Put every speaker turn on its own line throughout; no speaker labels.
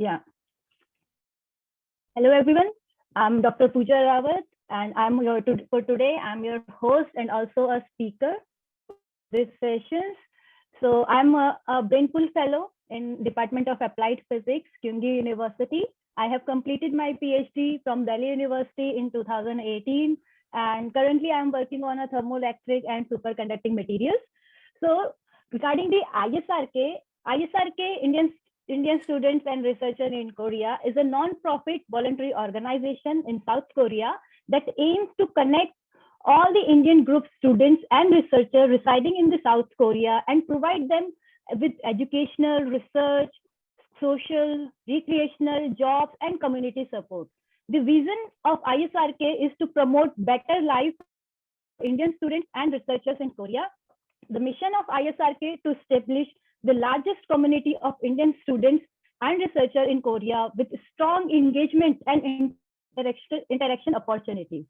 Yeah. Hello, everyone. I'm Dr. Pooja Rawat, and I'm here for today. I'm your host and also a speaker for this session. So I'm a Brainpool Fellow in Department of Applied Physics, Kyungi University. I have completed my PhD from Delhi University in 2018, and currently I'm working on a thermoelectric and superconducting materials. So regarding the ISRK, Indian Students and Researchers in Korea, is a non-profit voluntary organization in South Korea that aims to connect all the Indian group students and researchers residing in the South Korea and provide them with educational, research, social, recreational, jobs, and community support. The vision of ISRK is to promote better life for Indian students and researchers in Korea. The mission of ISRK to establish the largest community of Indian students and researchers in Korea with strong engagement and interaction opportunities.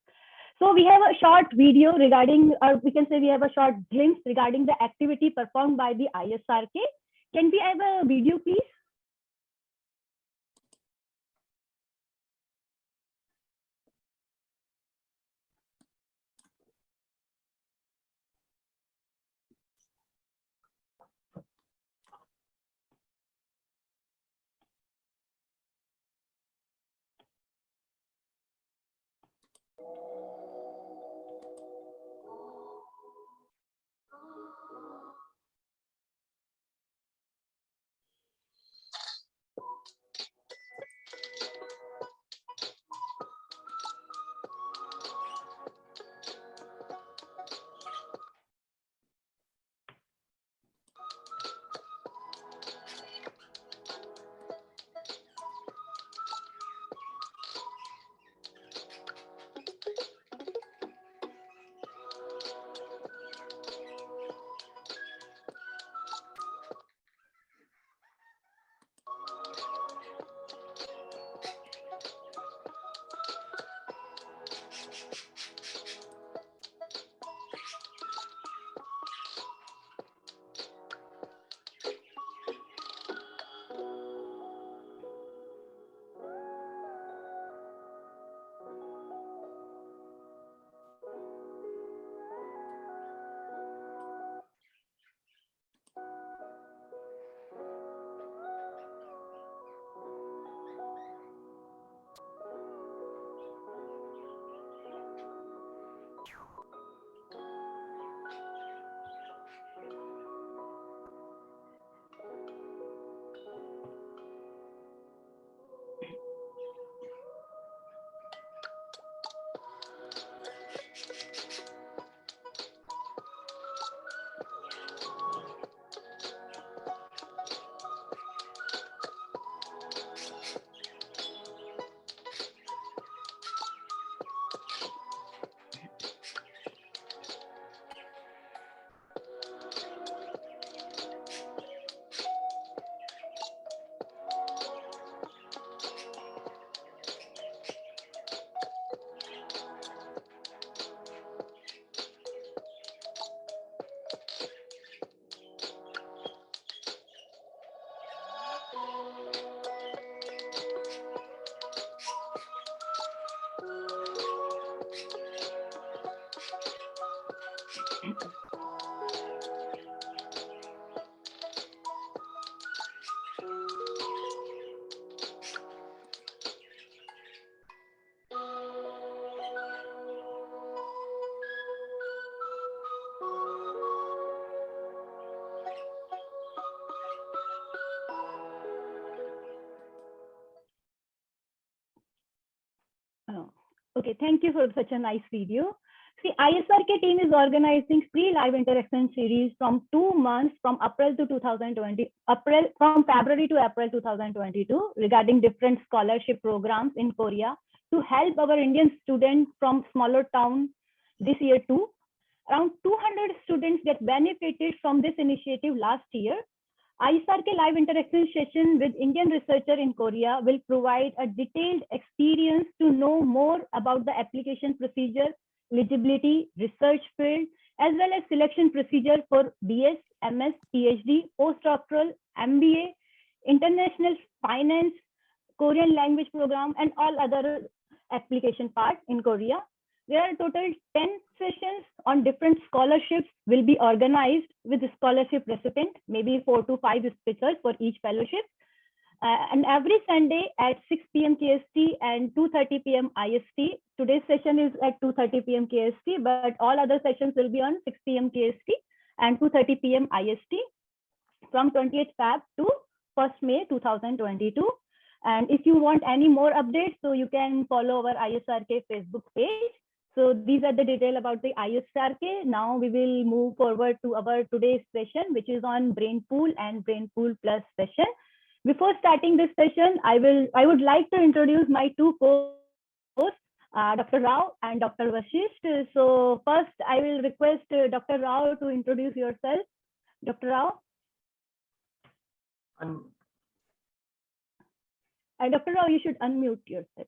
So we have a short video regarding, or we can say we have a short glimpse regarding the activity performed by the ISRK. Can we have a video, please? Oh, okay, thank you for such a nice video. See, ISRK team is organizing free live interaction series from 2 months from April to 2020, from February to April 2022 regarding different scholarship programs in Korea to help our Indian students from smaller towns this year too. Around 200 students get benefited from this initiative last year. ISRK live interaction session with Indian researcher in Korea will provide a detailed experience to know more about the application procedure, eligibility, research field, as well as selection procedure for BS, MS, PhD, postdoctoral, MBA, international finance, Korean language program, and all other application parts in Korea. There are total 10 sessions on different scholarships will be organized with the scholarship recipient, maybe 4 to 5 speakers for each fellowship. And every Sunday at 6 p.m. KST and 2:30 p.m. IST. Today's session is at 2:30 p.m. KST, but all other sessions will be on 6 p.m. KST and 2:30 p.m. IST from 28th Feb to 1st May 2022. And if you want any more updates, so you can follow our ISRK Facebook page. So these are the details about the ISRK. Now we will move forward to our today's session, which is on Brain Pool and Brain Pool Plus session. Before starting this session, I would like to introduce my two co-hosts, Dr. Rao and Dr. Vashisht. So first, I will request Dr. Rao to introduce yourself. Dr. Rao. And Dr. Rao, you should unmute yourself.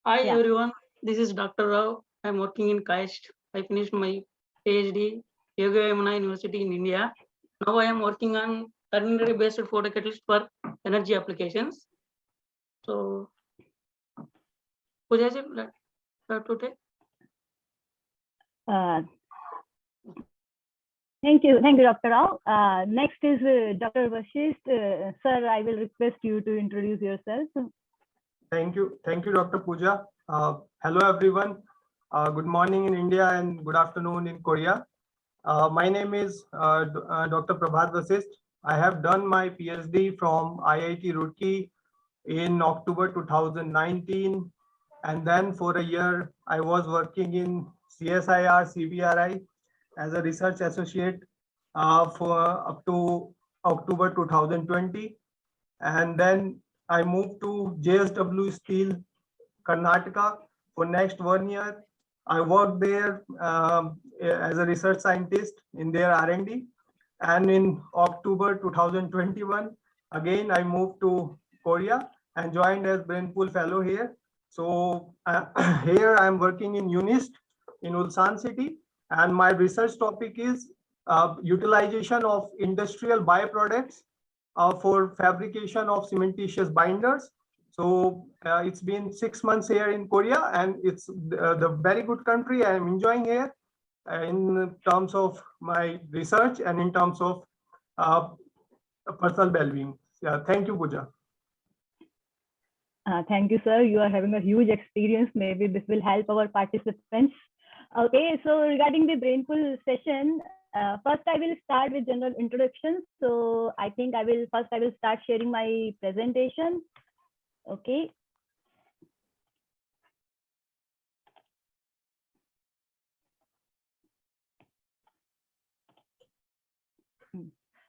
Hi everyone, this is Dr. Rao. I'm working in KAIST. I finished my PhD Yoga Yamuna University in India. Now I am working on ternary based photocatalyst for energy applications. So, Pooja ji, to take.
Thank you, Dr. Rao. Next is Dr. Vashisht. Sir, I will request you to introduce yourself.
Thank you, Dr. Pooja. Hello, everyone. Good morning in India and good afternoon in Korea. My name is Dr. Prabhat Vasisht. I have done my PhD from IIT Roorkee in October 2019. And then for a year, I was working in CSIR CBRI as a research associate for up to October 2020. And then I moved to JSW Steel, Karnataka for next 1 year. I worked there as a research scientist in their R&D. And in October 2021, again, I moved to Korea and joined as Brain Pool Fellow here. So here I'm working in UNIST in Ulsan city. And my research topic is utilization of industrial byproducts for fabrication of cementitious binders. So it's been 6 months here in Korea, and it's the very good country. I'm enjoying here in terms of my research and in terms of personal well-being. Thank you, Pooja.
Thank you, sir. You are having a huge experience. Maybe this will help our participants. Okay, so regarding the Brain Pool session, first I will start with general introduction. So I think I will start sharing my presentation. Okay.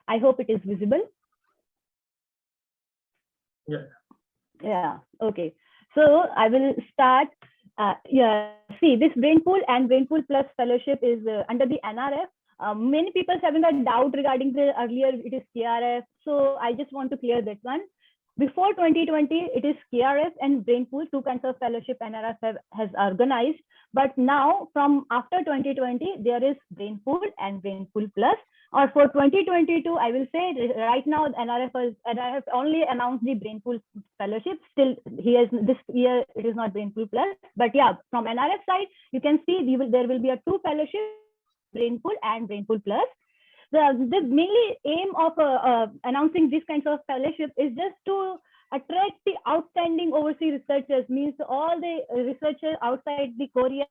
I hope it is visible. Yeah. Okay. So I will start. See, this Brain Pool and Brain Pool Plus fellowship is under the NRF. Many people having a doubt regarding the earlier it is KRF. So I just want to clear that one. Before 2020, it is KRF and Brain Pool, two kinds of fellowship NRF has organized. But now, from after 2020, there is Brain Pool and Brain Pool Plus. Or for 2022, I will say right now NRF only announced the Brain Pool fellowship. Still, this year it is not Brain Pool Plus. But yeah, from NRF side, you can see there will be a two fellowship, Brain Pool and Brain Pool Plus. The mainly aim of announcing these kinds of fellowship is just to attract the outstanding overseas researchers, means all the researchers outside the Korea,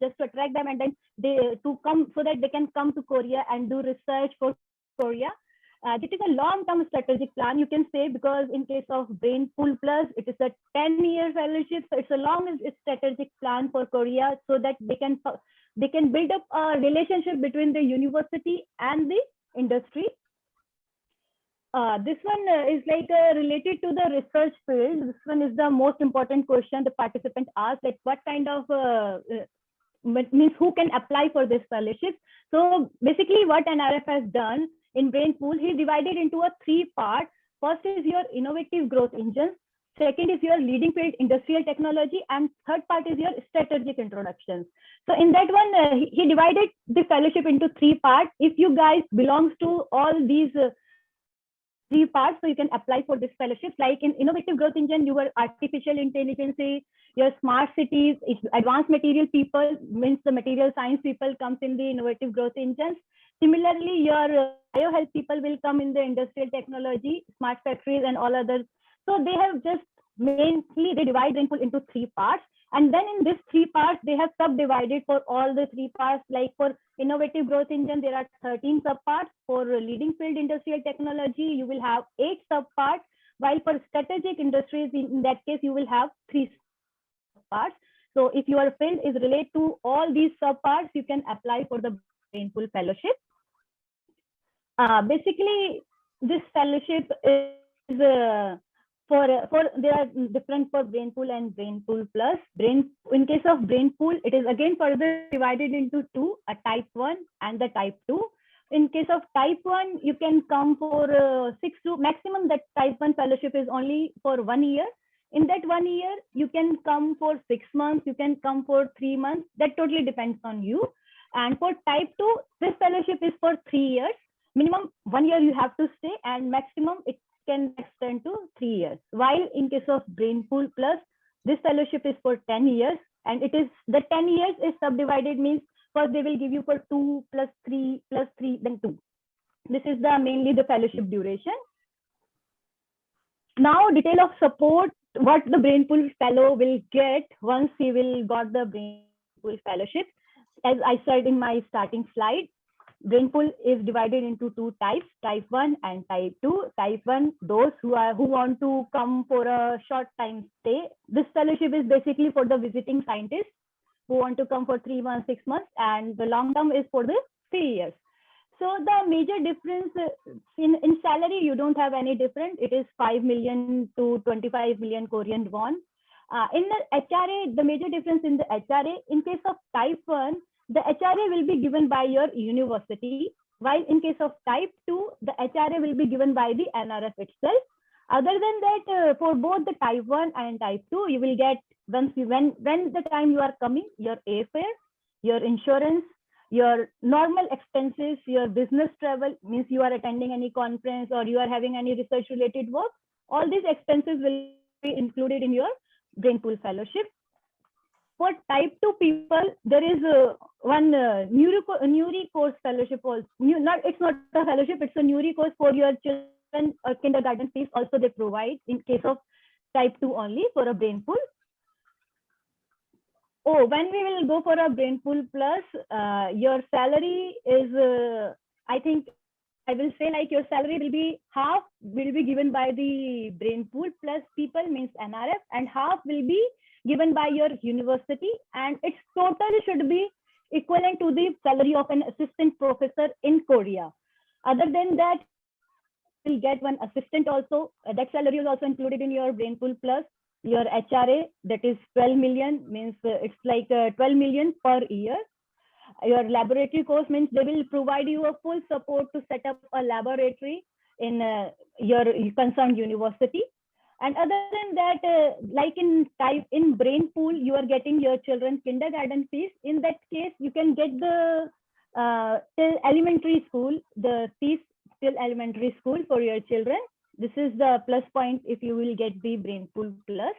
just to attract them and then they to come so that they can come to Korea and do research for Korea. It is a long-term strategic plan, you can say, because in case of Brain Pool Plus, it is a 10-year fellowship. So it's a long strategic plan for Korea so that they can build up a relationship between the university and the industry. This one is like related to the research field. This one is the most important question the participant asked, like what kind of means who can apply for this fellowship. So basically what NRF has done in Brain Pool, he divided into a 3 part. First is your innovative growth engines. second is your leading field industrial technology, and third part is your strategic introductions. So in that one, he divided the fellowship into three parts. If you guys belongs to all these three parts, so you can apply for this fellowship. Like in innovative growth engine, you were artificial intelligence, your smart cities, advanced material people, means the material science people comes in the innovative growth engines. Similarly, your biohealth people will come in the industrial technology, smart factories, and all others. So they have just mainly they divide Brainpool into three parts, and then in these three parts they have subdivided for all the three parts. Like for innovative growth engine, there are 13 subparts. For leading field industrial technology, you will have 8 subparts, while for strategic industries, in that case, you will have 3 subparts. So if your field is related to all these subparts, you can apply for the Brainpool fellowship. Basically, this fellowship is for there are different for Brainpool and Brainpool Plus. In case of Brainpool, it is again further divided into two: a type 1 and the type 2. In case of type 1, you can come for 6 to maximum. That type 1 fellowship is only for 1 year. In that 1 year, you can come for 6 months, you can come for 3 months. That totally depends on you. And for type 2, this fellowship is for 3 years. Minimum 1 year you have to stay, and maximum it can extend to 3 years. While in case of Brainpool Plus, this fellowship is for 10 years, and it is the 10 years is subdivided, means first they will give you for 2 plus 3 plus 3 then 2. This is the mainly the fellowship duration. Now detail of support, what the Brainpool fellow will get once he will got the Brainpool fellowship. As I said in my starting slide, Brainpool is divided into two types, type 1 and type 2. Type 1, those who want to come for a short time stay. This fellowship is basically for the visiting scientists who want to come for 3 months, 6 months, and the long term is for the 3 years. So the major difference in salary, you don't have any difference. It is 5 million to 25 million Korean won. In the HRA, the major difference in the HRA, in case of type 1, the HRA will be given by your university, while in case of type 2, the HRA will be given by the NRF itself. Other than that, for both the type 1 and type 2, you will get, when the time you are coming, your airfare, your insurance, your normal expenses, your business travel, means you are attending any conference or you are having any research related work, all these expenses will be included in your Brainpool fellowship. For type 2 people, there is one Nuri course fellowship also. It's not a fellowship, it's a Nuri course for your children or kindergarten fees also they provide in case of type 2 only for a Brainpool. Oh, when we will go for a Brainpool Plus, your salary is, I think I will say like your salary will be half will be given by the Brainpool Plus people, means NRF, and half will be given by your university, and its total should be equivalent to the salary of an assistant professor in Korea. Other than that, you will get one assistant also. That salary is also included in your Brainpool Plus. Your HRA, that is 12 million, means it's like 12 million per year. Your laboratory course means they will provide you a full support to set up a laboratory in your concerned university. And other than that, like in Brainpool, you are getting your children's kindergarten fees. In that case, you can get the till elementary school, the fees till elementary school for your children. This is the plus point if you will get the Brainpool Plus.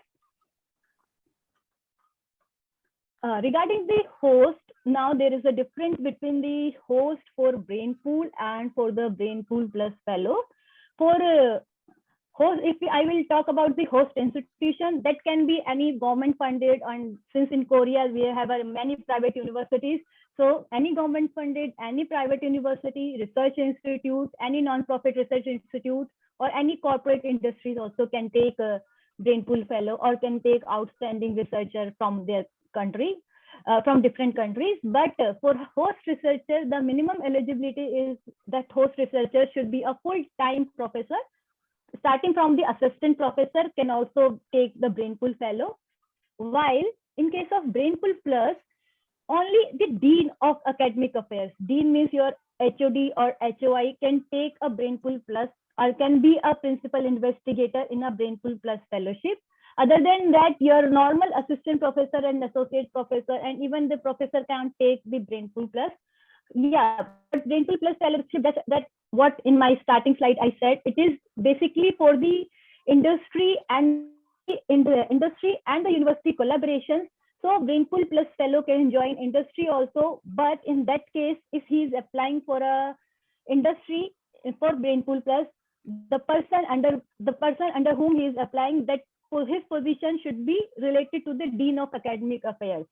Regarding the host, now there is a difference between the host for Brainpool and for the Brainpool Plus fellow. For host, if I will talk about the host institution, that can be any government funded, and since in Korea we have many private universities, so any government funded, any private university, research institute, any non-profit research institute, or any corporate industries also can take a Brainpool fellow or can take outstanding researcher from their country, from different countries. But for host researcher, the minimum eligibility is that host researcher should be a full-time professor. Starting from the assistant professor can also take the Brainpool fellow. While in case of Brainpool Plus, only the Dean of Academic Affairs, Dean means your HOD or HOI, can take a Brainpool Plus or can be a principal investigator in a Brainpool Plus fellowship. Other than that, your normal assistant professor and associate professor and even the professor can take the Brainpool Plus. Yeah, but Brainpool Plus fellowship, that's what in my starting slide I said, it is basically for the industry and in the industry and the university collaboration. So Brainpool Plus fellow can join industry also, but in that case, if he is applying for a industry for Brainpool Plus, the person under whom he is applying, that for his position should be related to the Dean of Academic Affairs.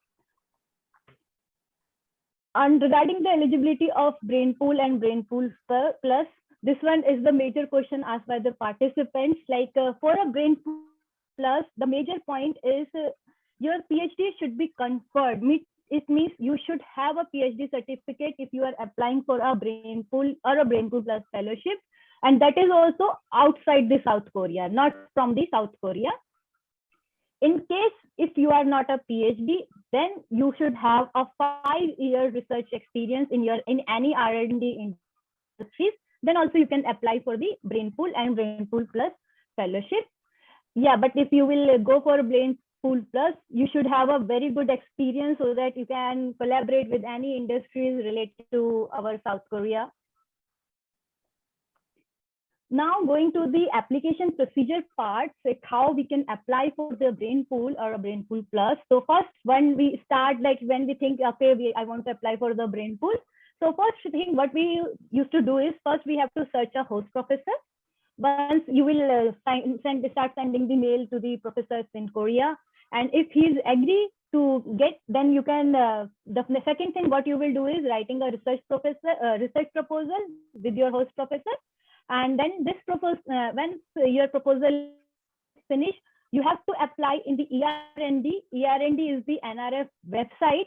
And regarding the eligibility of Brainpool and Brainpool Plus, this one is the major question asked by the participants. Like for a Brainpool Plus, the major point is your PhD should be conferred. It means you should have a PhD certificate if you are applying for a Brainpool or a Brainpool Plus fellowship. And that is also outside the South Korea, not from the South Korea. In case if you are not a PhD, then you should have a 5-year research experience in any R&D industries. Then also you can apply for the Brainpool and Brainpool Plus fellowship. Yeah, but if you will go for Brainpool Plus, you should have a very good experience so that you can collaborate with any industries related to our South Korea. Now going to the application procedure part, like how we can apply for the Brainpool or a Brainpool Plus. So first, when we start, like when we think, okay, I want to apply for the Brainpool. So first thing, what we used to do is first we have to search a host professor. Once you will start sending the mail to the professors in Korea, and if he's agree to get, then you can. The second thing what you will do is writing a research proposal with your host professor. And then this proposal, when your proposal is finished, you have to apply in the ER&D. ER&D is the NRF website.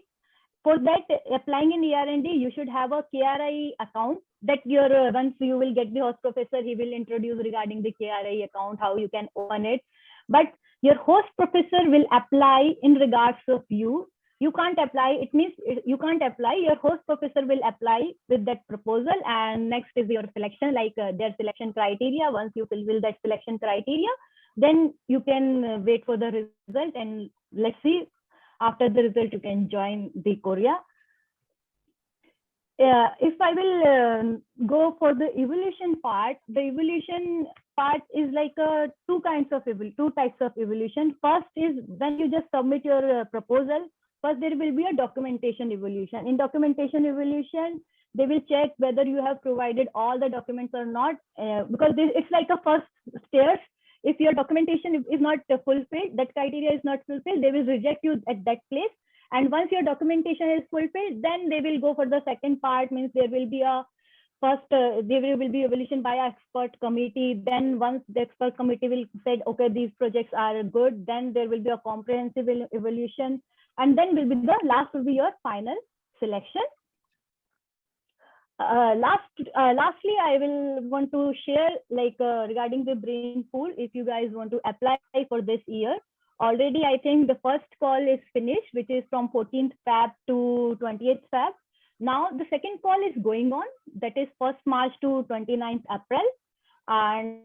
For that, applying in ER&D, you should have a KRI account that once you will get the host professor, he will introduce regarding the KRI account, how you can open it. But your host professor will apply in regards of you. You can't apply, it means you can't apply, your host professor will apply with that proposal, and next is your selection, like their selection criteria. Once you fulfill that selection criteria, then you can wait for the result, and let's see, after the result, you can join the Korea. If I will go for the evaluation part, the evaluation part is like two types of evaluation. First is when you just submit your proposal. First, there will be a documentation evaluation. In documentation evaluation, they will check whether you have provided all the documents or not, because it's like a first stairs. If your documentation is not fulfilled, that criteria is not fulfilled, they will reject you at that place. And once your documentation is fulfilled, then they will go for the second part, means there will be a first, there will be evaluation by an expert committee. Then once the expert committee will say, okay, these projects are good, then there will be a comprehensive evaluation. And then last will be your final selection. Lastly, I will want to share like regarding the Brainpool, if you guys want to apply for this year. Already, I think the first call is finished, which is from 14th Feb to 28th Feb. Now the second call is going on, that is 1st March to 29th April. And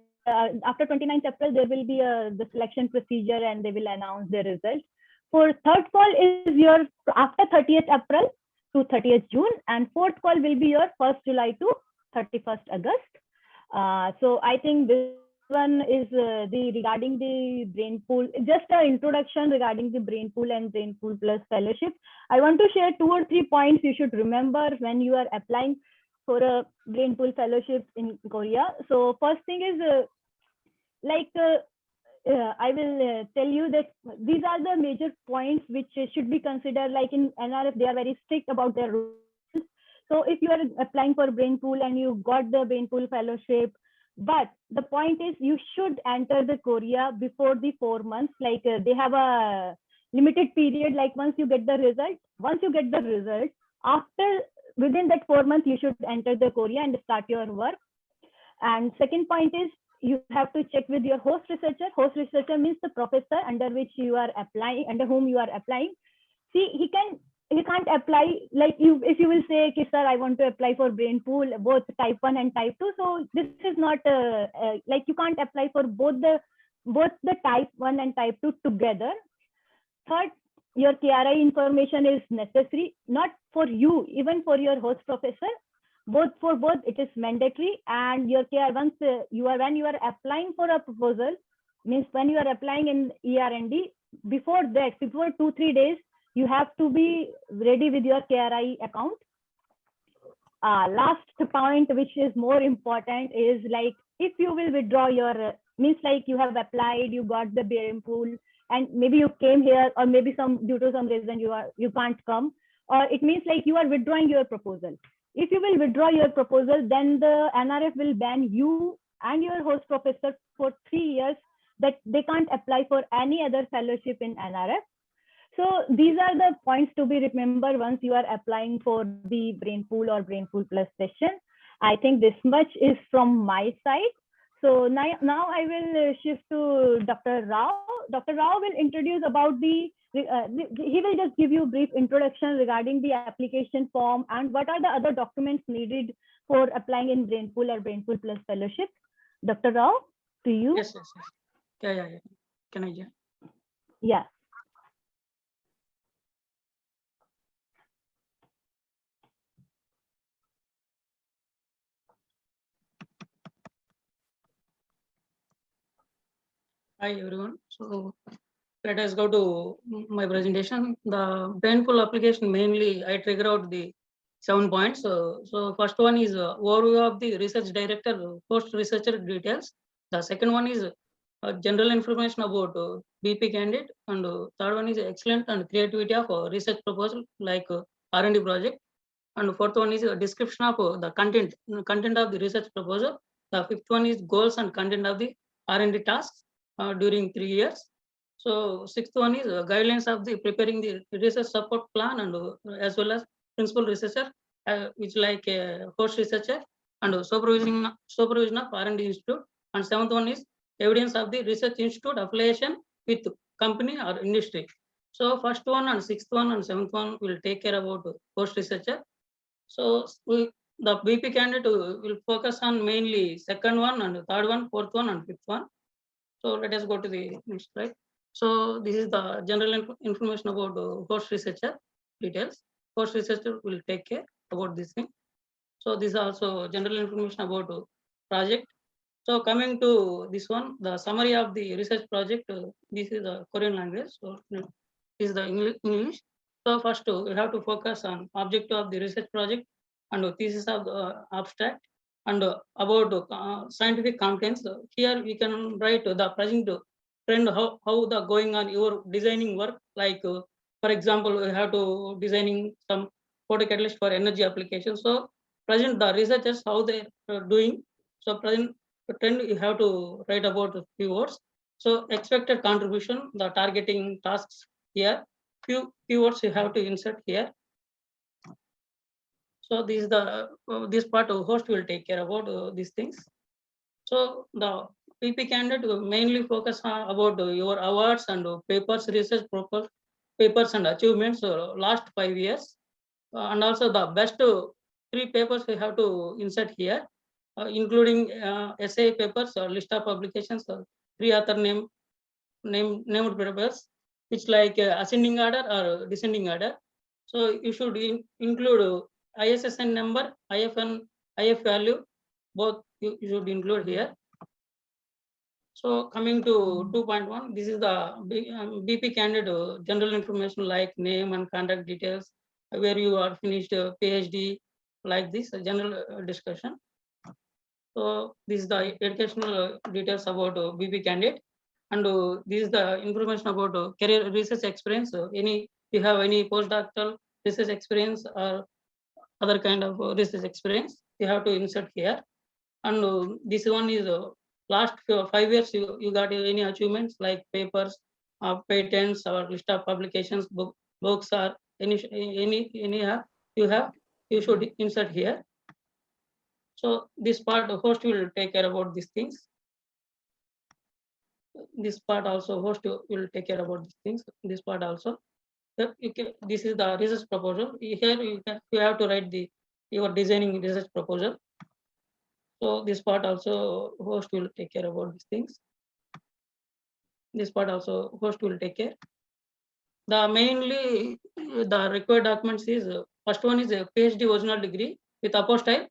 after 29th April, there will be the selection procedure and they will announce the result. For third call is your after 30th April to 30th June, and fourth call will be your 1st July to 31st August. So I think this one is regarding the Brainpool, just an introduction regarding the Brainpool and Brainpool Plus fellowship. I want to share 2 or 3 points you should remember when you are applying for a Brainpool fellowship in Korea. So first thing is I will tell you that these are the major points which should be considered. Like in NRF, they are very strict about their rules. So if you are applying for Brainpool and you got the Brainpool fellowship, but the point is you should enter the Korea before the 4 months. Like they have a limited period. Like once you get the result, after within that 4 months, you should enter the Korea and start your work. And second point is you have to check with your host researcher. Host researcher means the professor under whom you are applying. See, he can you can't apply, like you, if you will say, okay, sir, I want to apply for brain pool, both type 1 and type 2. So this is not like you can't apply for both the type 1 and type 2 together. Third, your KRI information is necessary, not for you, even for your host professor. For both, it is mandatory. And your KRI, once when you are applying for a proposal, means when you are applying in ER&D, before 2-3 days, you have to be ready with your KRI account. Last point, which is more important, is like if you will withdraw your, means like you have applied, you got the brain pool, and maybe you came here, or maybe due to some reason you can't come, or it means like you are withdrawing your proposal. If you will withdraw your proposal, then the NRF will ban you and your host professor for 3 years, that they can't apply for any other fellowship in NRF. So these are the points to be remembered once you are applying for the brain pool or brain pool plus session. I think this much is from my side. So now I will shift to Dr. Rao. Dr. Rao will introduce about he will just give you a brief introduction regarding the application form and what are the other documents needed for applying in brain pool or brain pool plus fellowship. Dr. Rao, to you.
Yes. Yeah. Can I hear?
Yeah.
Hi everyone. So let us go to my presentation. The brain pool application, mainly I trigger out the 7 points. So first one is overview of the research director, post researcher details. The second one is general information about BP candidate, and third one is excellent and creativity of research proposal like R&D project. And fourth one is a description of the content of the research proposal. The fifth one is goals and content of the R&D tasks during 3 years. So sixth one is guidelines of the preparing the research support plan, and as well as principal researcher, which like host researcher, and supervision of R&D institute. And seventh one is evidence of the research institute affiliation with company or industry. So first one and sixth one and seventh one will take care about host researcher. So the BP candidate will focus on mainly second one and third one, fourth one and fifth one. So let us go to the next slide. So this is the general information about host researcher details. Host researcher will take care about this thing. So this is also general information about project. So coming to this one, the summary of the research project. This is the Korean language. So this is the English. So first we have to focus on objective of the research project and thesis of the abstract, and about scientific contents. Here we can write the present trend, how the going on your designing work. Like for example, we have to designing some photocatalyst for energy application. So present the researchers how they are doing. So present trend you have to write about a few words. So expected contribution, the targeting tasks here. Few keywords you have to insert here. So this is the this part of host will take care about these things. So the PP candidate will mainly focus on about your awards and papers, research papers and achievements last 5 years, and also the best 3 papers we have to insert here, including essay papers or list of publications or 3 author named papers, which like ascending order or descending order. So you should include ISSN number, IF value, both you should include here. So coming to 2.1, this is the BP candidate general information like name and contact details, where you are finished PhD, like this general discussion. So this is the educational details about BP candidate, and this is the information about career research experience. You have any postdoctoral research experience or other kind of research experience, you have to insert here. And this one is last 5 years you got any achievements like papers, patents, or list of publications, books, or any you should insert here. So this part the host will take care about these things. This part also host will take care about these things. This part also This is the research proposal. Here you have to write your designing research proposal. So this part also host will take care about these things. This part also host will take care. The mainly the required documents is first one is a PhD original degree with apostille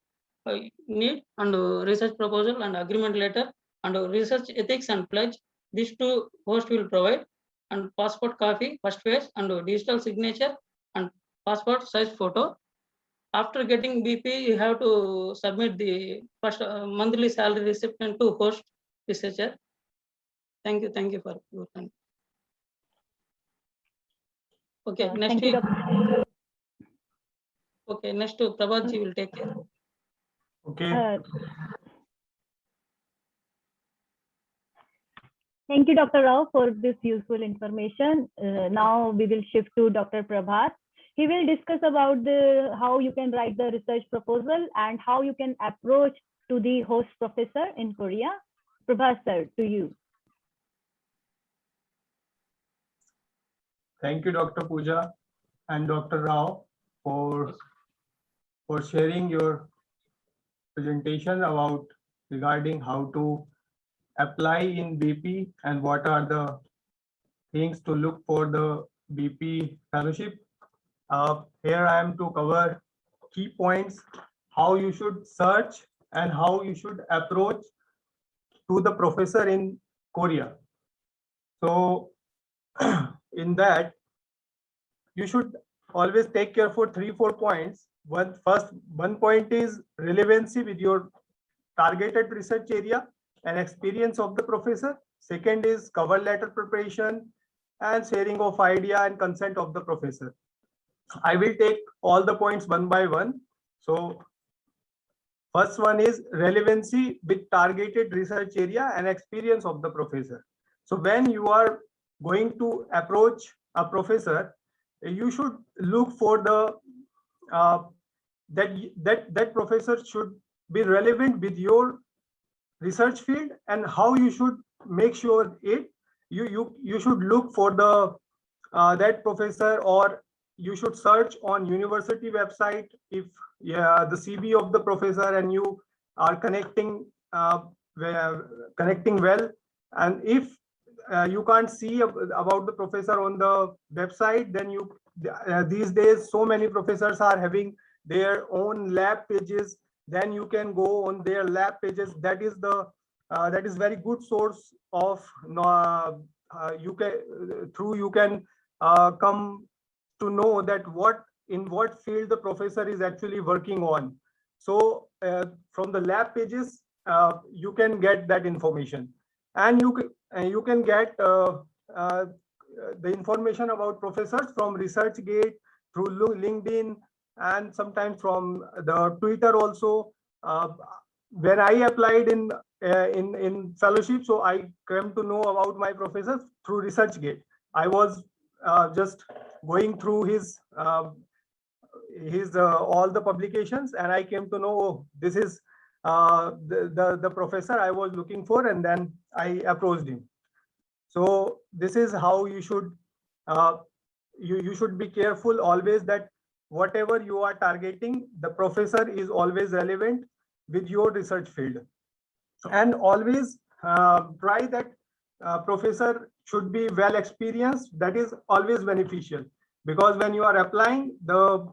need and research proposal and agreement letter and research ethics and pledge. These two host will provide, and passport copy first page and digital signature and passport size photo. After getting BP, you have to submit the first monthly salary recipient to host researcher. Thank you for your time. Okay, next.
Thank you, Dr.
Okay, next Prabhat will take care.
Okay.
Thank you, Dr. Rao, for this useful information. Now we will shift to Dr. Prabhat. He will discuss about how you can write the research proposal and how you can approach to the host professor in Korea. Prabhat, sir, to you.
Thank you, Dr. Pooja and Dr. Rao for sharing your presentation about regarding how to apply in BP and what are the things to look for the BP fellowship. Here I am to cover key points, how you should search and how you should approach to the professor in Korea. So in that, you should always take care for 3-4 points. One point is relevancy with your targeted research area and experience of the professor. Second is cover letter preparation and sharing of idea and consent of the professor. I will take all the points one by one. So first one is relevancy with targeted research area and experience of the professor. So when you are going to approach a professor, you should look for the that professor should be relevant with your research field, and how you should make sure it you should look for the that professor, or you should search on university website if the CV of the professor and you are connecting well. And if you can't see about the professor on the website, then you these days so many professors are having their own lab pages. Then you can go on their lab pages. That is the that is very good source of you can come to know that in what field the professor is actually working on. So from the lab pages you can get that information, and you can get the information about professors from ResearchGate, through LinkedIn, and sometimes from the Twitter also. When I applied in fellowship, so I came to know about my professors through ResearchGate. I was just going through his all the publications, and I came to know, oh, this is the professor I was looking for, and then I approached him. So this is how you should you should be careful always that whatever you are targeting, the professor is always relevant with your research field, and always try that professor should be well experienced. That is always beneficial, because when you are applying, the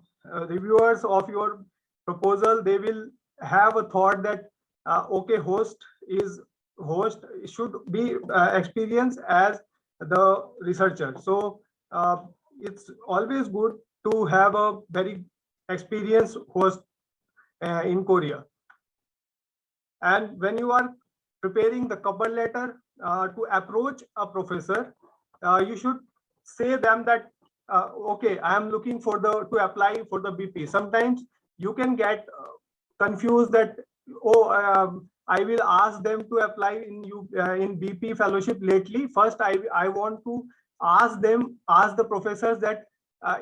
reviewers of your proposal, they will have a thought that okay, host should be experienced as the researcher. So it's always good to have a very experienced host in Korea. And when you are preparing the cover letter to approach a professor, you should say them that okay, I am looking for to apply for the BP. Sometimes you can get confused that, oh, I will ask them to apply in BP fellowship lately. First, I want to ask the professors that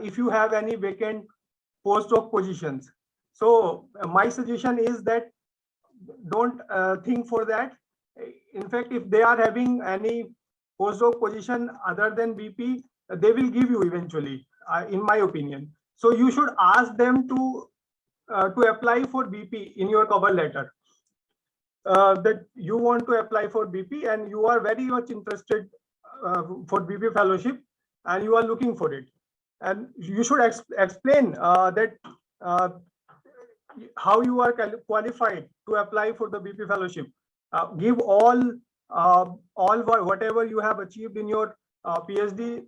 if you have any vacant postdoc positions. So my suggestion is that don't think for that. In fact, if they are having any postdoc position other than BP, they will give you eventually. in my opinion. So you should ask them to apply for BP in your cover letter. That you want to apply for BP and you are very much interested for BP fellowship and you are looking for it. And you should explain that how you are qualified to apply for the BP fellowship. Give all whatever you have achieved in your PhD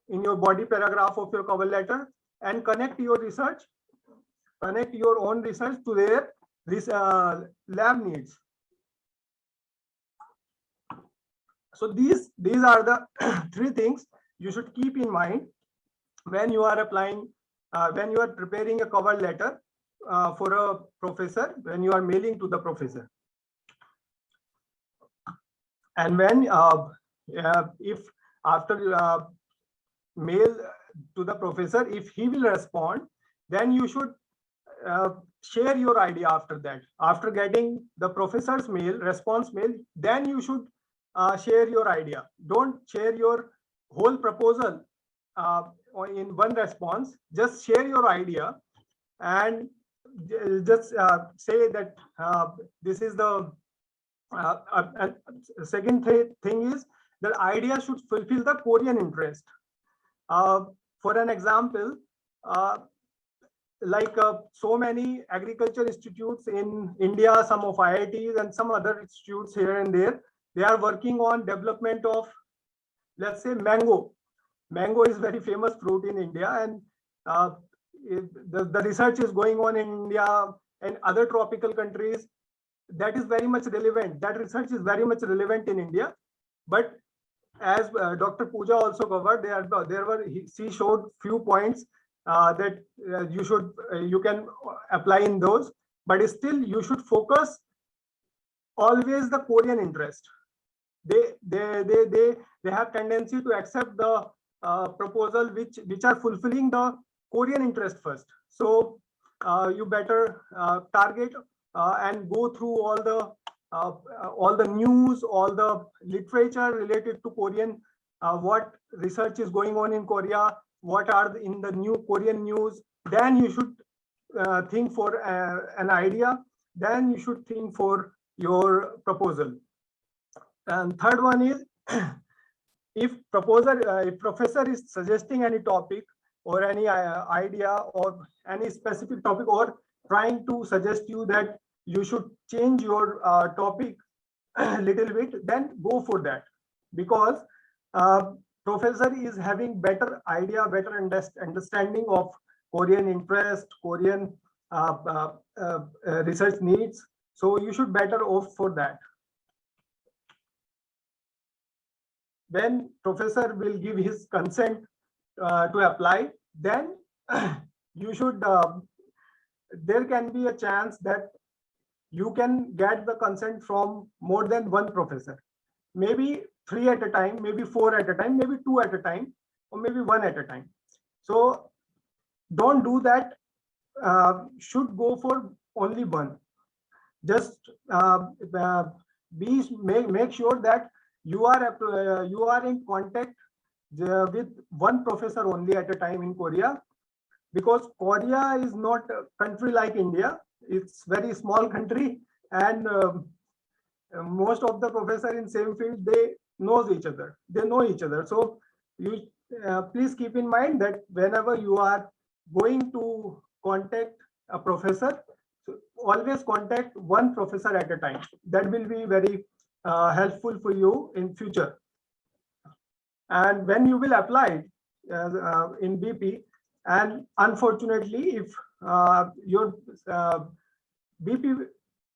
in your body paragraph of your cover letter, and connect your research, connect your own research to their lab needs. So these are the three things you should keep in mind when you are applying, when you are preparing a cover letter for a professor, when you are mailing to the professor. And when if after mail to the professor, if he will respond, then you should share your idea after that. After getting the professor's mail, response mail, then you should share your idea. Don't share your whole proposal in one response. Just share your idea and just say that this is the second thing is that idea should fulfill the Korean interest. For an example, like so many agriculture institutes in India, some of IITs and some other institutes here and there, they are working on development of, let's say, mango. Mango is very famous fruit in India, and the research is going on in India and other tropical countries. That is very much relevant. That research is very much relevant in India. But as Dr. Pooja also covered, she showed few points that you can apply in those, but still you should focus always the Korean interest. They have tendency to accept the proposal which are fulfilling the Korean interest first. So you better target and go through all the news, all the literature related to Korean, what research is going on in Korea, what are in the new Korean news. Then you should think for an idea. Then you should think for your proposal. And third one is, if professor is suggesting any topic or any idea or any specific topic, or trying to suggest you that you should change your topic a little bit, then go for that, because professor is having better idea, better understanding of Korean interest, Korean research needs. So you should better opt for that. When professor will give his consent to apply, then you should, there can be a chance that you can get the consent from more than one professor, maybe 3 at a time, maybe 4 at a time, maybe 2 at a time, or maybe 1 at a time. So don't do that. Should go for only one. Just make sure that you are in contact with one professor only at a time in Korea, because Korea is not a country like India. It's very small country, and most of the professor in same field, they know each other. So you please keep in mind that whenever you are going to contact a professor, so always contact one professor at a time. That will be very helpful for you in future. And when you will apply in BP, and unfortunately, if your BP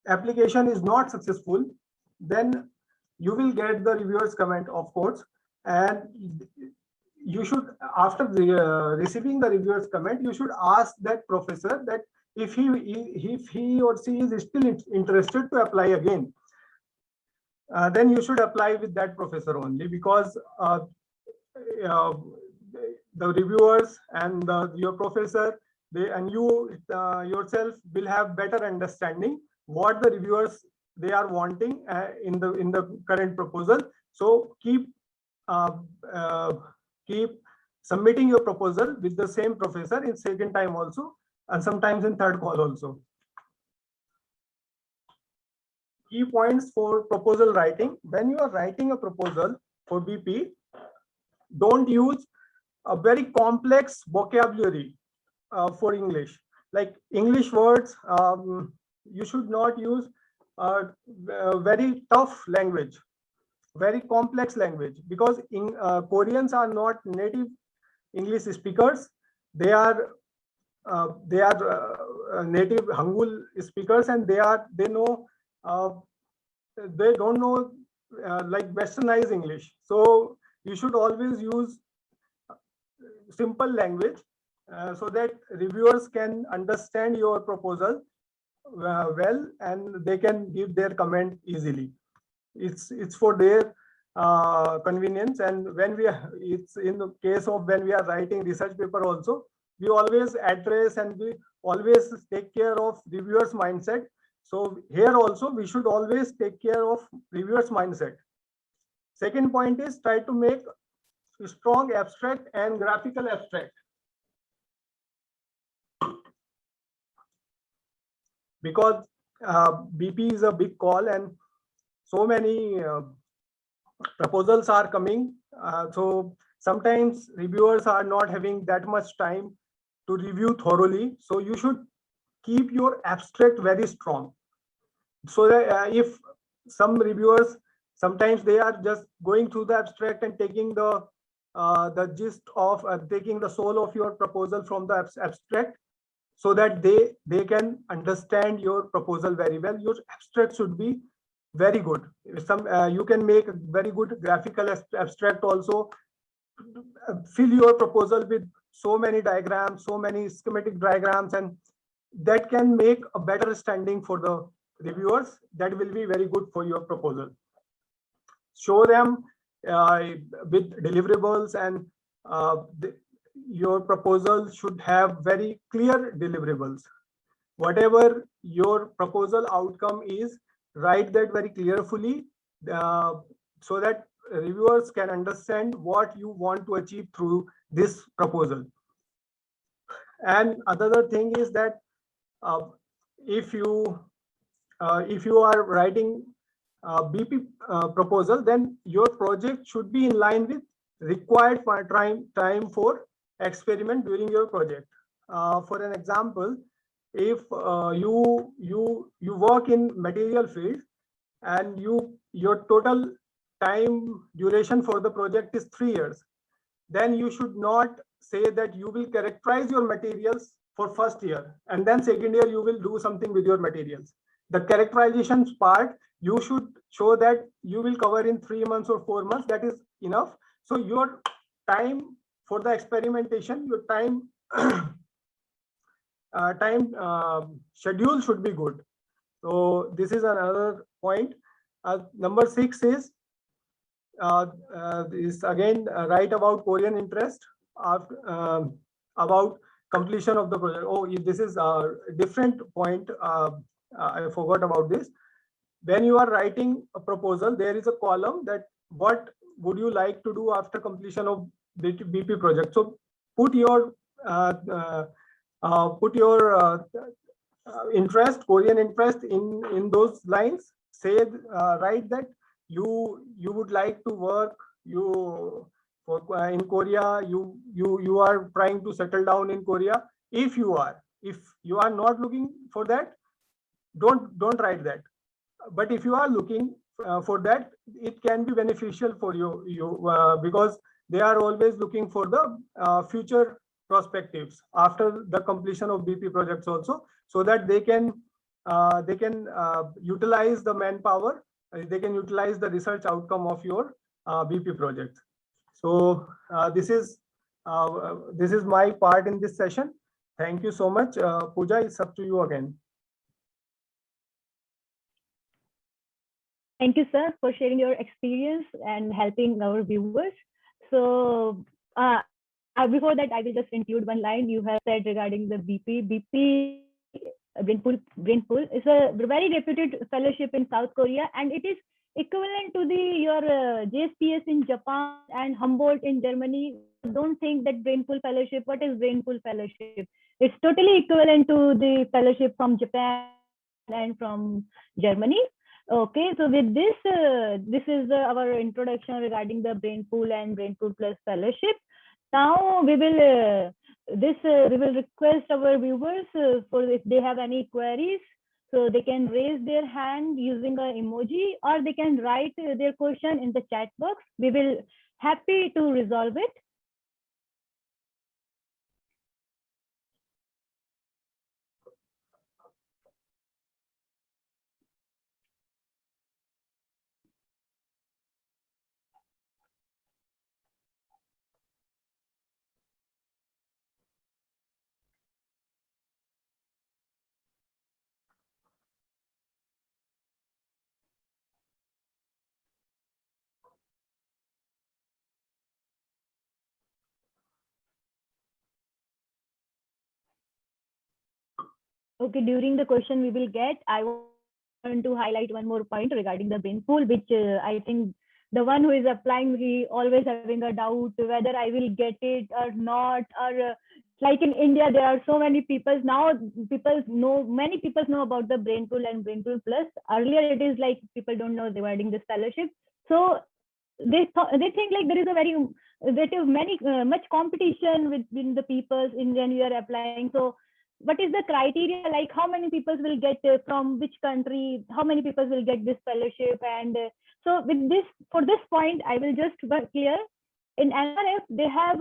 application is not successful, then you will get the reviewer's comment, of course, and you should, after receiving the reviewer's comment, you should ask that professor that if he or she is still interested to apply again, then you should apply with that professor only, because the reviewers and your professor, and you yourself will have better understanding what the reviewers they are wanting in the current proposal. So keep submitting your proposal with the same professor in second time also, and sometimes in third call also. Key points for proposal writing. When you are writing a proposal for BP, don't use a very complex vocabulary for English. Like English words, you should not use very tough language, very complex language, because Koreans are not native English speakers. They are native Hangul speakers, and they know they don't know like westernized English. So you should always use simple language so that reviewers can understand your proposal well, and they can give their comment easily. It's for their convenience. And when it's in the case of when we are writing research paper also, we always address and we always take care of reviewers mindset. So here also we should always take care of reviewers mindset. Second point is try to make strong abstract and graphical abstract, because BP is a big call and so many proposals are coming. So sometimes reviewers are not having that much time to review thoroughly. So you should keep your abstract very strong. So that if some reviewers, sometimes they are just going through the abstract and taking the gist of taking the soul of your proposal from the abstract, so that they can understand your proposal very well. Your abstract should be very good. You can make a very good graphical abstract also. Fill your proposal with so many diagrams, so many schematic diagrams, and that can make a better standing for the reviewers. That will be very good for your proposal. Show them with deliverables, and your proposal should have very clear deliverables. Whatever your proposal outcome is, write that very clearly, so that reviewers can understand what you want to achieve through this proposal. And another thing is that if you are writing BP proposal, then your project should be in line with required time for experiment during your project. For an example, if you work in material field and your total time duration for the project is 3 years, then you should not say that you will characterize your materials for first year and then second year you will do something with your materials. The characterization part, you should show that you will cover in 3 months or 4 months. That is enough. So your time for the experimentation, your time schedule should be good. So this is another point. Number 6 is again write about Korean interest about completion of the project. Oh, this is a different point. I forgot about this. When you are writing a proposal, there is a column that what would you like to do after completion of BP project. So put your interest, Korean interest in those lines. Say write that you would like to work in Korea. You are trying to settle down in Korea. If you are not looking for that, don't write that. But if you are looking for that, it can be beneficial for you because they are always looking for the future perspectives after the completion of BP projects also, so that they can utilize the manpower, they can utilize the research outcome of your BP project. So this is my part in this session. Thank you so much. Pooja, it's up to you again.
Thank you, sir, for sharing your experience and helping our viewers. So before that, I will just include one line you have said regarding the BP. BP Brainpool is a very reputed fellowship in South Korea, and it is equivalent to your JSPS in Japan and Humboldt in Germany. Don't think that Brainpool Fellowship. What is Brainpool Fellowship? It's totally equivalent to the fellowship from Japan and from Germany. Okay, so with this, this is our introduction regarding the Brainpool and Brainpool Plus Fellowship. Now we will we will request our viewers for if they have any queries, so they can raise their hand using an emoji, or they can write their question in the chat box. We will happy to resolve it. Okay, during the question we will get, I want to highlight one more point regarding the brain pool, which I think the one who is applying, he always having a doubt whether I will get it or not. Or like in India, there are so many people now. Many people know about the brain pool and brain pool plus. Earlier, it is like people don't know regarding this fellowship. So they think like there is a very much competition within the people in when you are applying. So what is the criteria, like how many people will get from which country, how many people will get this fellowship? And so with this, for this point, I will just clear. In NRF they have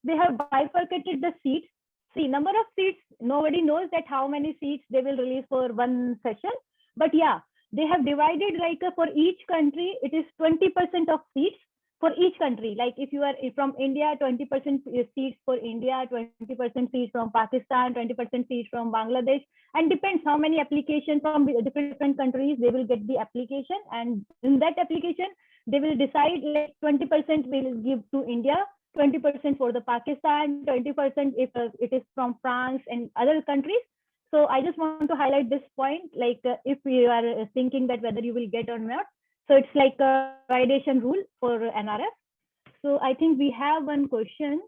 they have bifurcated the seats. See, number of seats, nobody knows that how many seats they will release for one session, but yeah, they have divided for each country it is 20% of seats for each country. Like if you are from India, 20% seats for India, 20% seats from Pakistan, 20% seats from Bangladesh, and depends how many applications from different countries they will get the application. And in that application, they will decide like 20% will give to India, 20% for the Pakistan, 20% if it is from France and other countries. So I just want to highlight this point, if we are thinking that whether you will get or not. So it's like a validation rule for NRF. So I think we have one question.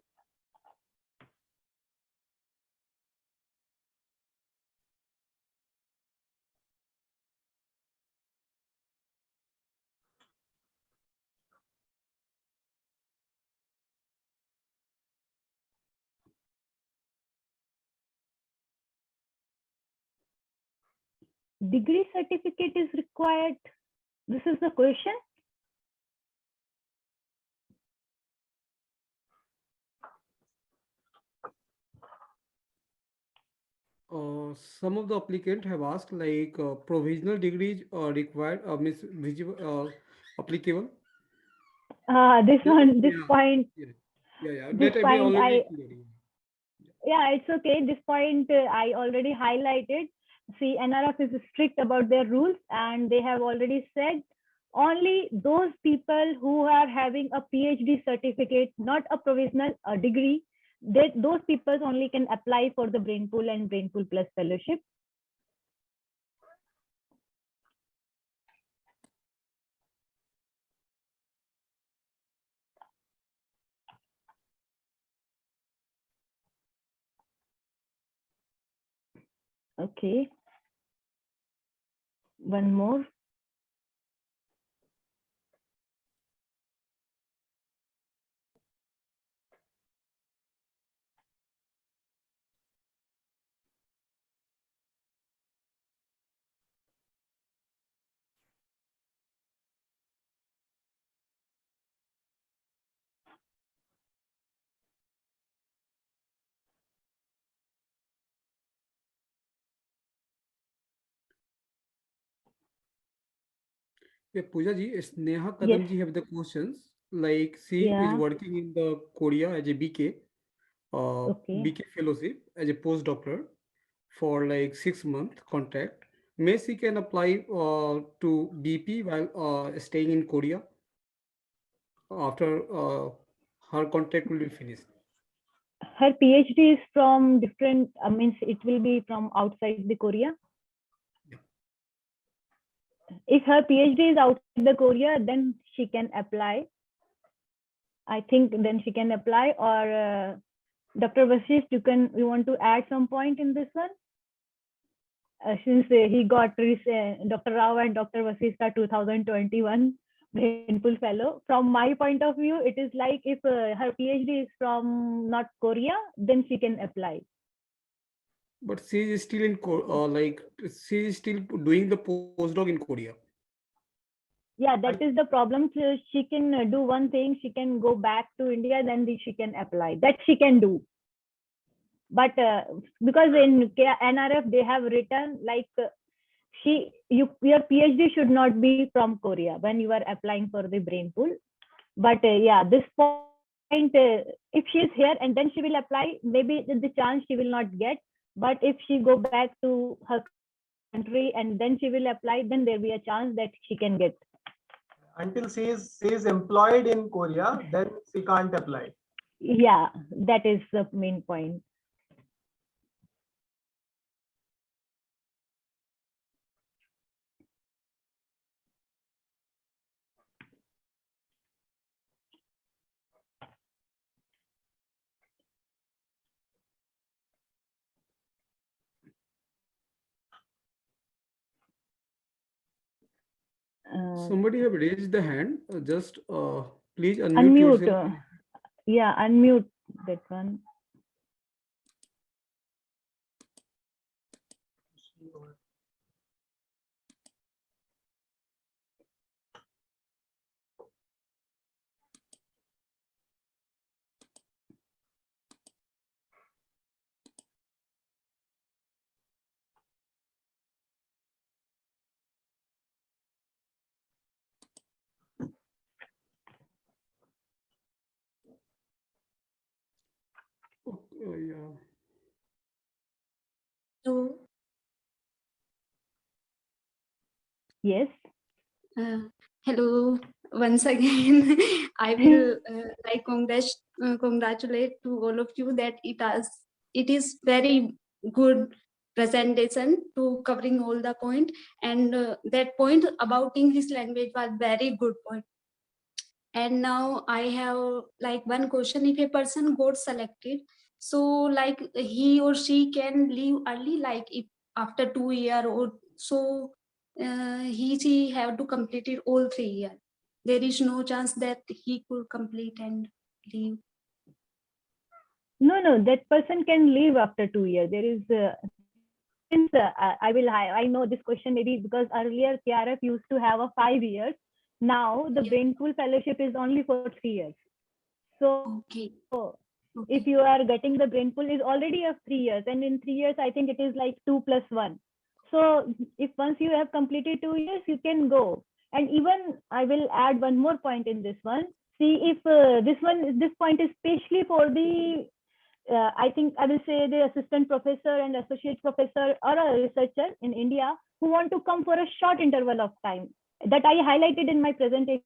Degree certificate is required. This is the question.
Some of the applicants have asked like provisional degrees are required, means visible, applicable.
This one, this
Yeah,
point.
yeah.
This
That
point
already clear.
yeah, it's okay. This point I already highlighted. See, NRF is strict about their rules, and they have already said only those people who are having a PhD certificate, not a provisional degree, those people only can apply for the Brainpool and Brainpool Plus fellowship. Okay. One more.
Yeah, Pooja ji, Sneha Kadam
Yes.
ji have the questions. Like she is
Yeah.
working in the Korea as a
Okay.
BK fellowship as a postdoctor for like 6 month contract. May she can apply to BP while staying in Korea after her contract will be finished.
Her PhD is from different. Means it will be from outside the Korea. if her PhD is outside the Korea, then she can apply. I think then she can apply. Or Dr. Vasist, you want to add some point in this one? Since he got Dr. Rao and Dr. Vasist 2021 Brainpool Fellow. From my point of view, it is like if her PhD is from North Korea, then she can apply.
But she is still in she is still doing the postdoc in Korea.
Yeah, that is the problem. So she can do one thing. She can go back to India, then she can apply. That she can do. But because in NRF they have written like your PhD should not be from Korea when you are applying for the brain pool. But yeah, this point, if she is here and then she will apply, maybe the chance she will not get. But if she go back to her country and then she will apply, then there will be a chance that she can get.
Until she is employed in Korea, then she can't apply.
Yeah, that is the main point.
Somebody have raised the hand. Just please
Unmute.
yourself.
Yeah, unmute that one.
Yeah.
So,
Yes.
Hello once again. I will congratulate to all of you that it is very good presentation to covering all the point, and that point about English language was very good point. And now I have like one question: if a person got selected, so like he or she can leave early, like if after 2 years or so, she have to complete it all 3 years. There is no chance that he could complete and leave.
No, that person can leave after 2 years. There is since I know this question maybe because earlier KRF used to have a 5 years. Now the Brainpool Fellowship is only for 3 years. So
Okay.
if you are getting the Brainpool is already of 3 years, and in 3 years I think it is like 2 plus 1. So if once you have completed 2 years, you can go. And even I will add one more point in this one. See if this point is especially for the I think I will say the assistant professor and associate professor or a researcher in India who want to come for a short interval of time that I highlighted in my presentation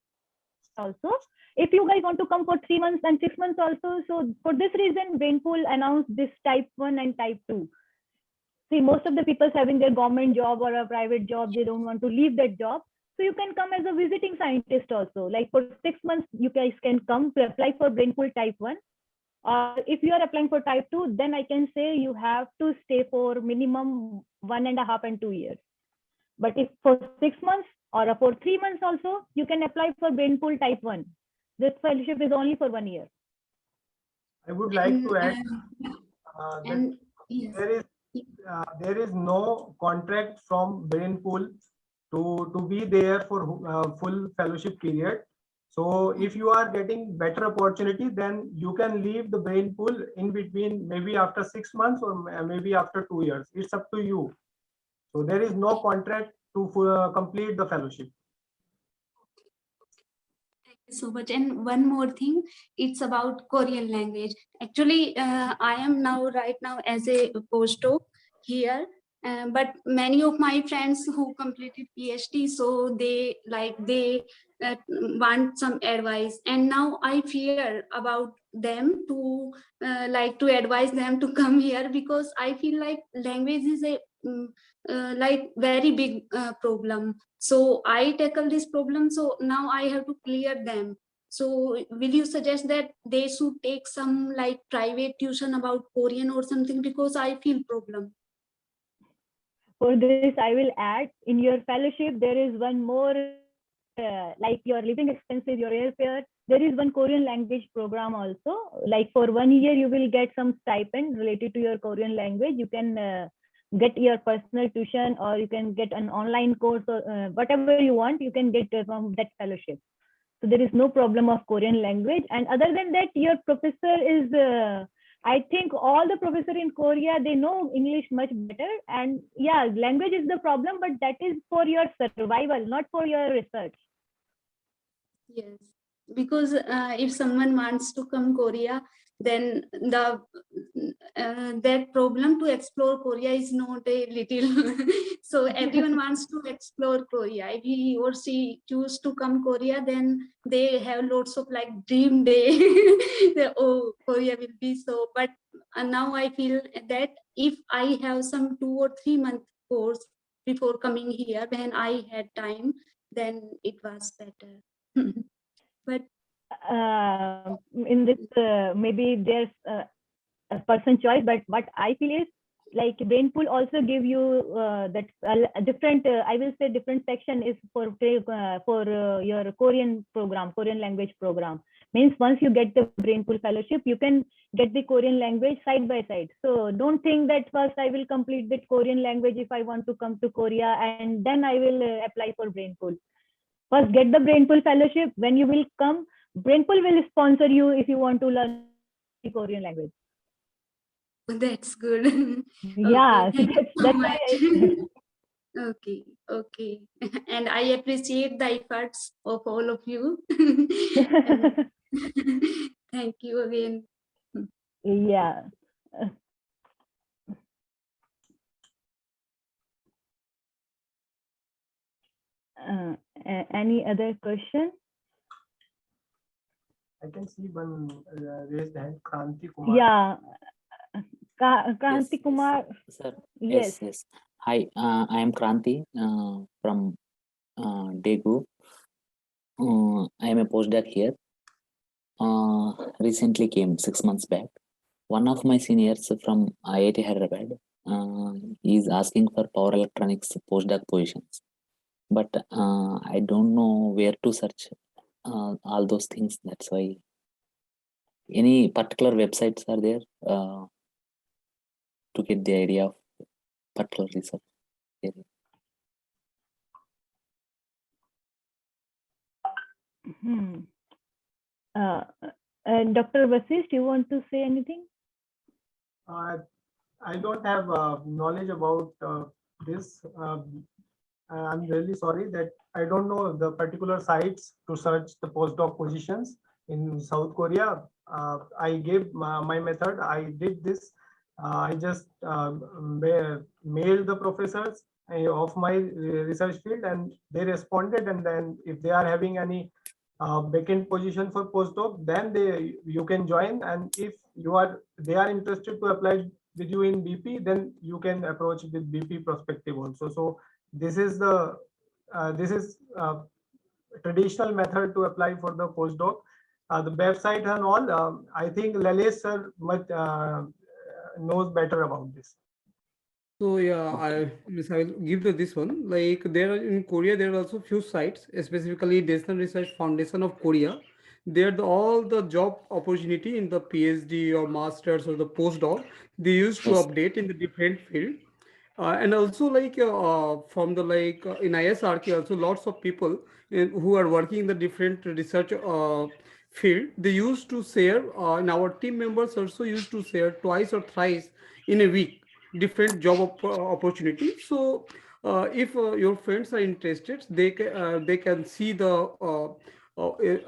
also. If you guys want to come for 3 months and 6 months also, so for this reason, Brainpool announced this type 1 and type 2. See, most of the people having their government job or a private job, they don't want to leave that job. So you can come as a visiting scientist also. Like for 6 months, you guys can come to apply for Brainpool type 1. Or if you are applying for type 2, then I can say you have to stay for minimum 1.5 and 2 years. But if for 6 months or for 3 months also, you can apply for Brainpool type 1. This fellowship is only for 1 year.
I would like to add
And
that there is no contract from Brainpool to be there for full fellowship period. So if you are getting better opportunity, then you can leave the Brainpool in between, maybe after 6 months or maybe after 2 years. It's up to you. So there is no contract to complete the fellowship.
Thank you so much. And one more thing, it's about Korean language. Actually, I am right now as a postdoc here. But many of my friends who completed PhD, so they want some advice, and now I fear about them to to advise them to come here, because I feel like language is a like very big problem. So I tackle this problem. So now I have to clear them. So will you suggest that they should take some like private tuition about Korean or something, because I feel problem?
For this, I will add, in your fellowship, there is one more, like your living expenses, your airfare. There is one Korean language program also. Like for 1 year, you will get some stipend related to your Korean language. You can get your personal tuition, or you can get an online course, or whatever you want, you can get from that fellowship. So there is no problem of Korean language. And other than that, your professor is, I think all the professor in Korea, they know English much better. And yeah, language is the problem, but that is for your survival, not for your research.
Yes, because if someone wants to come Korea, then the that problem to explore Korea is not a little. So everyone wants to explore Korea. If he or she choose to come Korea, then they have lots of like dream day. Oh, Korea will be so. But now I feel that if I have some 2 or 3 month course before coming here, when I had time, then it was better. But
In this, maybe there's a person choice, but what I feel is, like Brainpool also give you that different, I will say different section is for your Korean program, Korean language program. Means once you get the Brainpool fellowship, you can get the Korean language side by side. So don't think that first I will complete the Korean language if I want to come to Korea, and then I will apply for Brainpool. First, get the Brainpool fellowship. When you will come, Brainpool will sponsor you if you want to learn the Korean language.
that's good.
Yeah,
Okay, thank you so
that's
much.
why.
Okay, okay. And I appreciate the efforts of all of you. And thank you again.
Yeah. Any other question?
I can see one raised hand, Kranti Kumar.
Yeah.
Yes,
Kranti Kumar.
sir.
Yes.
Yes. Hi, I am Kranti from Daegu. I am a postdoc here. Recently came 6 months back. One of my seniors from IIT Hyderabad is asking for power electronics postdoc positions, but I don't know where to search all those things. That's why. Any particular websites are there to get the idea of particular research area?
Dr. Vasist, you want to say anything?
I don't have knowledge about this. I'm really sorry that I don't know the particular sites to search the postdoc positions in South Korea. I gave my method. I did this. I just mailed the professors of my research field, and they responded. And then if they are having any vacant position for postdoc, then you can join. And if they are interested to apply with you in BP, then you can approach with BP perspective also. So this is the traditional method to apply for the postdoc. The website and all, I think Lalesh sir knows better about this.
So yeah,
Okay.
I will give this one. Like there are in Korea, there are also few sites, specifically National Research Foundation of Korea. There all the job opportunity in the PhD or masters or the postdoc they used to
Yes.
update in the different field. And also like from the in ISRK also lots of people who are working in the different research field, they used to share and our team members also used to share twice or thrice in a week different job opportunities. So if your friends are interested, they can see the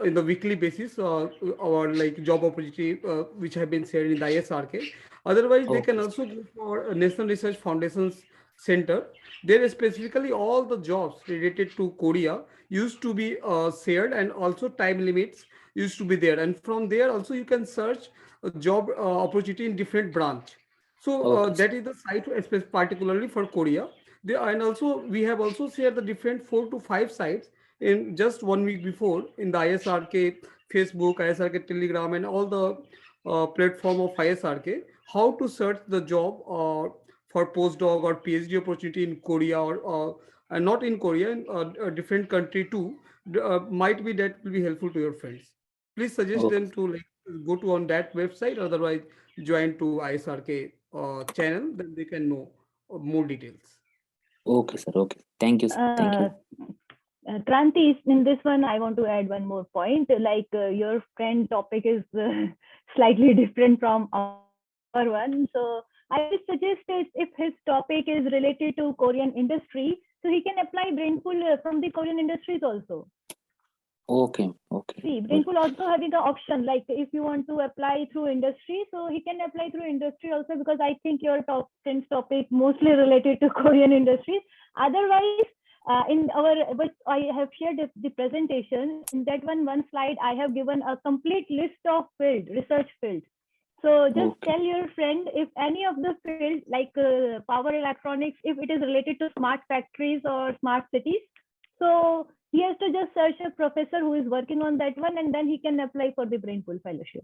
in the weekly basis our like job opportunity which have been shared in the ISRK. Otherwise, they can
Okay.
also go for a National Research Foundation's center. There is specifically all the jobs related to Korea used to be shared, and also time limits used to be there. And from there also you can search a job opportunity in different branch. So
Okay, sir.
that is the site particularly for Korea. And also we have also shared the different 4 to 5 sites in just 1 week before in the ISRK Facebook, ISRK Telegram, and all the platform of ISRK. How to search the job for postdoc or PhD opportunity in Korea or and not in Korea, in a different country too. Might be that will be helpful to your friends. Please suggest
Okay.
them to like go to on that website. Otherwise, join to ISRK channel, then they can know more details.
Okay, sir. Okay. Thank you, sir. Thank you.
Kranti, in this one, I want to add one more point. Like your friend topic is slightly different from our one. So I would suggest is if his topic is related to Korean industry, so he can apply Brainpool from the Korean industries also.
Okay. Okay.
See,
Good.
Brainpool also having an option, like if you want to apply through industry, so he can apply through industry also, because I think your top 10 topic mostly related to Korean industries. Otherwise, in our, which I have shared the presentation, in that one slide, I have given a complete list of research fields. So just
Okay.
tell your friend if any of the field like power electronics, if it is related to smart factories or smart cities, so he has to just search a professor who is working on that one, and then he can apply for the Brainpool fellowship.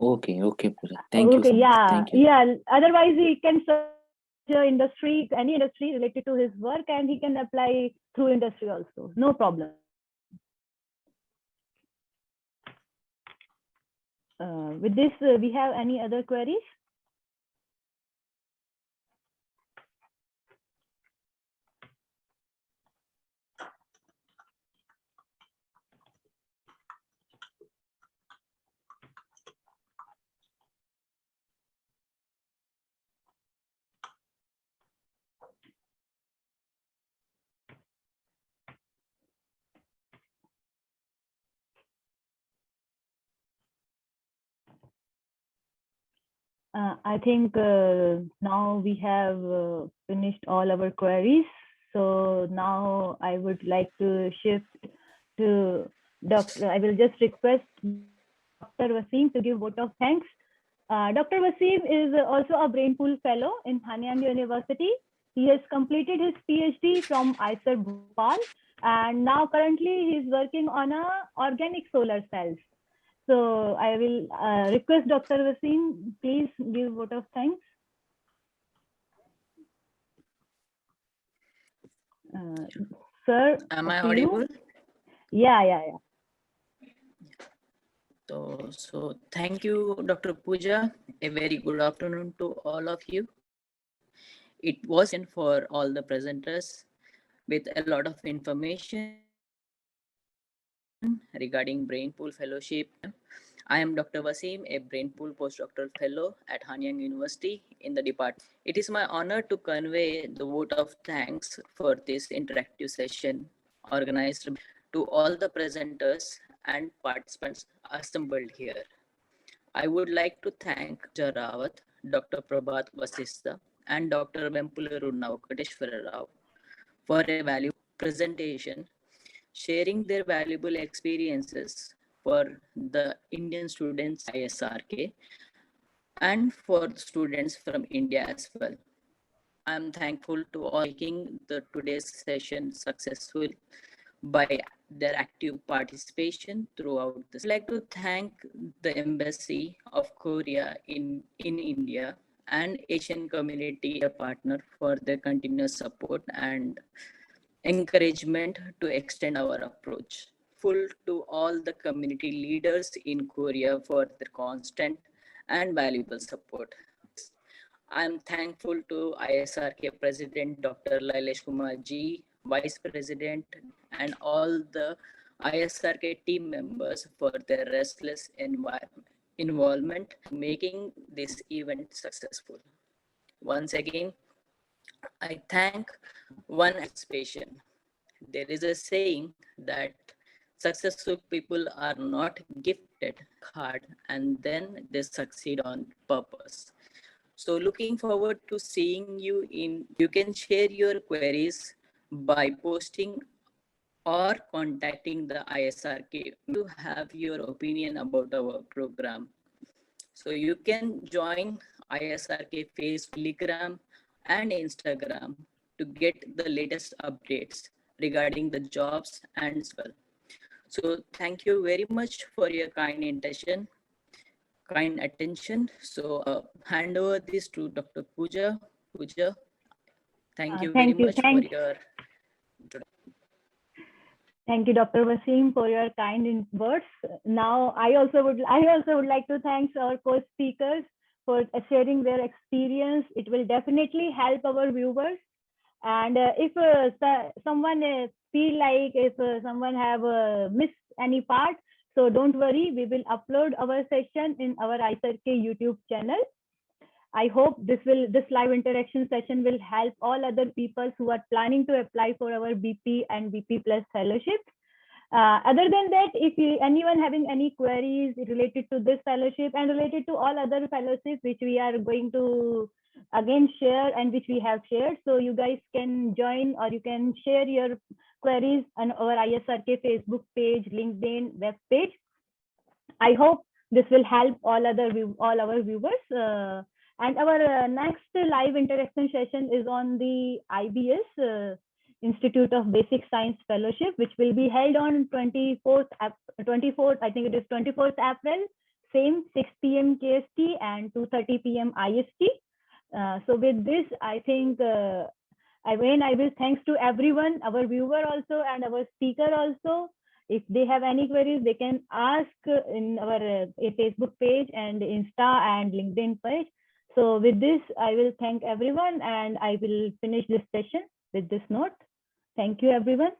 Okay. Okay, Pooja. Thank you
Okay,
so much.
yeah,
Thank you.
yeah. Otherwise, he can search industry, any industry related to his work, and he can apply through industry also. No problem. With this, we have any other queries? I think now we have finished all our queries. So now I would like to shift to Dr. I will just request Dr. Wasim to give vote of thanks. Dr. Wasim is also a Brainpool Fellow in Hanyang University. He has completed his PhD from ISRK Bhopal, and now currently he is working on organic solar cells. So I will request Dr. Wasim, please give vote of thanks. Sir,
Am I
up to you.
audible?
Yeah.
So thank you, Dr. Pooja. A very good afternoon to all of you. It was for all the presenters with a lot of information regarding Brainpool Fellowship. I am Dr. Wasim, a Brainpool postdoctoral fellow at Hanyang University in the department. It is my honor to convey the vote of thanks for this interactive session organized to all the presenters and participants assembled here. I would like to thank Jarawat, Dr. Prabhat Vasista, and Dr. Vempularu Navakateshwara Rao for a valuable presentation, sharing their valuable experiences for the Indian students ISRK and for students from India as well. I am thankful to all making the today's session successful by their active participation throughout this. I'd like to thank the Embassy of Korea in India and Asian Community, a partner, for their continuous support and encouragement to extend our approach. Full to all the community leaders in Korea for their constant and valuable support. I'm thankful to ISRK President Dr. Lailesh Kumar Ji, Vice President, and all the ISRK team members for their restless involvement making this event successful. Once again, I thank one participation. There is a saying that successful people are not gifted hard and then they succeed on purpose. So looking forward to seeing you in, you can share your queries by posting or contacting the ISRK to have your opinion about our program. So you can join ISRK Facebook, Telegram, and Instagram to get the latest updates regarding the jobs and as well. So thank you very much for your kind attention. So hand over this to Dr. Pooja. Pooja, thank you very much for your.
Thank you, Dr. Wasim, for your kind words. Now, I also would like to thank our co-speakers for sharing their experience. It will definitely help our viewers. And if someone feel like if someone have missed any part, so don't worry, we will upload our session in our ISRK YouTube channel. I hope this live interaction session will help all other people who are planning to apply for our BP and BP Plus fellowship. Other than that, if anyone having any queries related to this fellowship and related to all other fellowships which we are going to again share and which we have shared, so you guys can join or you can share your queries on our ISRK Facebook page, LinkedIn, web page. I hope this will help all our viewers. And our next live interaction session is on the IBS Institute of Basic Science Fellowship, which will be held on 24th, I think it is 24th April, same 6 p.m. KST and 2:30 p.m. IST. So with this, I think I will thanks to everyone, our viewer also and our speaker also. If they have any queries, they can ask in our Facebook page and Insta and LinkedIn page. So with this, I will thank everyone and I will finish this session with this note. Thank you, everyone.